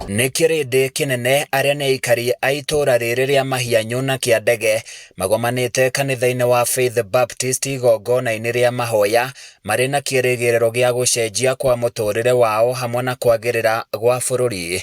Nĩ kĩrĩndĩ kĩnene arĩa nĩ aikari a itũũra rĩrĩ rĩa Mahianyu na Kĩandege magomanĩte kanitha-inĩ wa Faith Baptist igongona-inĩ rĩa mahoya marĩ na kĩĩrĩgĩrĩro gĩa gũcenjia kwa mũtũũrĩre wao hamwe na kwagĩrĩra gwa bũrũri.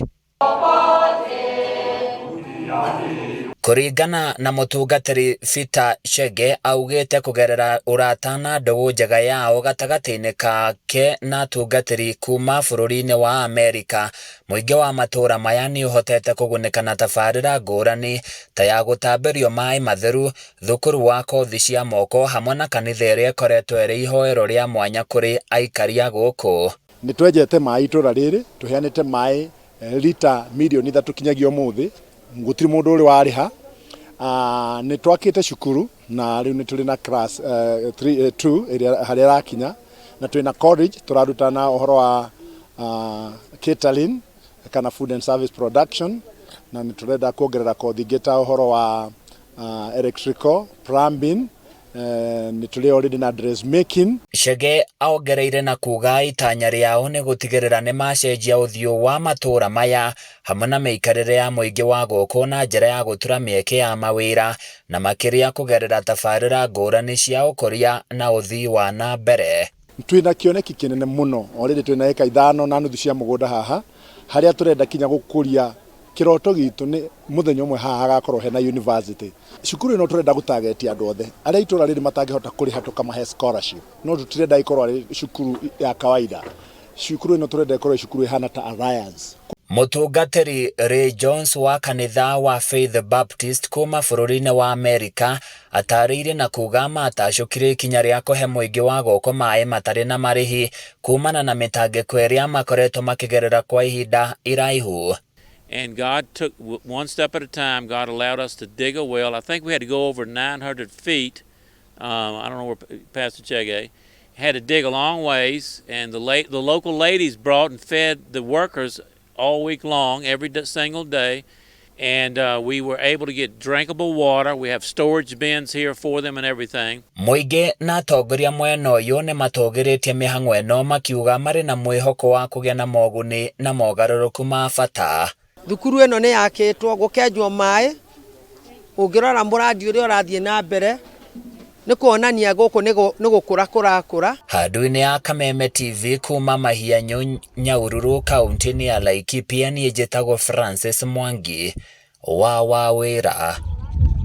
Kũringana na mũtungatĩri Peter Chege augĩte kũgerera ũrata na ndũgũ njega yao gatagatĩ-inĩ kake na atungatĩri kuma bũrũri-inĩ wa Amerika, mũingĩ wa matũũra maya nĩ ũhotete kũgunĩka na tabarĩra ngũrani ta ya gũtambĩrio maĩ matheru, thukuru wa kothi cia moko hamwe na kanitha ĩrĩa ĩkoretwo ĩrĩ ihoero rĩa mwanya kũrĩ aikari a gũkũ. Nĩ twenjete maĩ itũũra rĩrĩ, tũheanĩte maĩ lita milioni 3 kinyagia ũmũthĩ. Gũtirĩ mũndũ ũrĩ warĩha. Nĩ twakĩte cukuru na rĩu nĩ tũrĩ na class 2 ĩrĩa harĩa rakinya, na twĩ na college tũraruta na ũhoro wa catering kana food and service production, na nĩ tũrenda kuongerera kothi ingĩ ta ũhoro wa electrical plumbing. Nĩ tũrĩ already na dressmaking. Chege aongereire na kuga itanya rĩao nĩ gũtigĩrĩra nĩ macenjia ũthiũ wa matũũra maya hamwe na mĩikarĩre ya mũingĩ wa gũkũ na njĩra ya gũtura mĩeke ya mawĩra na makĩria kũgerera tabarĩra ngũrani cia ũkũria na ũthii wa na mbere. Twĩna kĩoneki kĩnene mũno, already twĩna eka 5 na nuthu cia mũgũnda haha, harĩa tũrenda kinya gũkũria kĩroto gitũ nĩ mũthenya ũmwe haha hagakorwo hena university. Cukuru ĩno tũrenda gũtagetia andũ othe arĩa itũũra rĩrĩ matangĩhota kũrĩha tũkamahe scholarship, no tũtirenda ikorwo arĩ cukuru ya kawaida. Cukuru ĩno tũrenda ikorwo cukuru ihana ta Alliance. Mũtungatĩri Ray Jones wa kanitha wa Faith Baptist kuma bũrũri-inĩ wa Amerika atarĩirie na kuga matacũkire ikinya rĩa kũhe mũingĩ wa gũkũ maĩ matarĩ na marĩhi kumana na mĩtangĩko ĩrĩa makoretwo makĩgerera kwa ihinda iraihu. And God took one step at a time. God allowed us to dig a well. I think we had to go over 900 feet. I don't know where Pastor Chege had to dig a long ways. And the local ladies brought and fed the workers all week long, every single day. And we were able to get drinkable water. We have storage bins here for them and everything. Mũingĩ na atongoria mwena ũyũ nĩ matũgĩrĩtie mĩhang'o ĩno makiuga marĩ na mwĩhoko wa kũgĩa na moguni na mogarũrũku ma bata. Thukuru ĩno nĩ yakĩtwo gũkenjwo maĩ, ũngĩrora mũrandi ũrĩa ũrathiĩ na mbere nĩ kuonania gũkũ nĩ gũkũra kũrakũra. Handũ-inĩ ya Kameme TV kuma Mahianyu Nyahururu kaunti-inĩ ya Laikipia, niĩ njĩtagwo Francis Mwangi wa wĩra.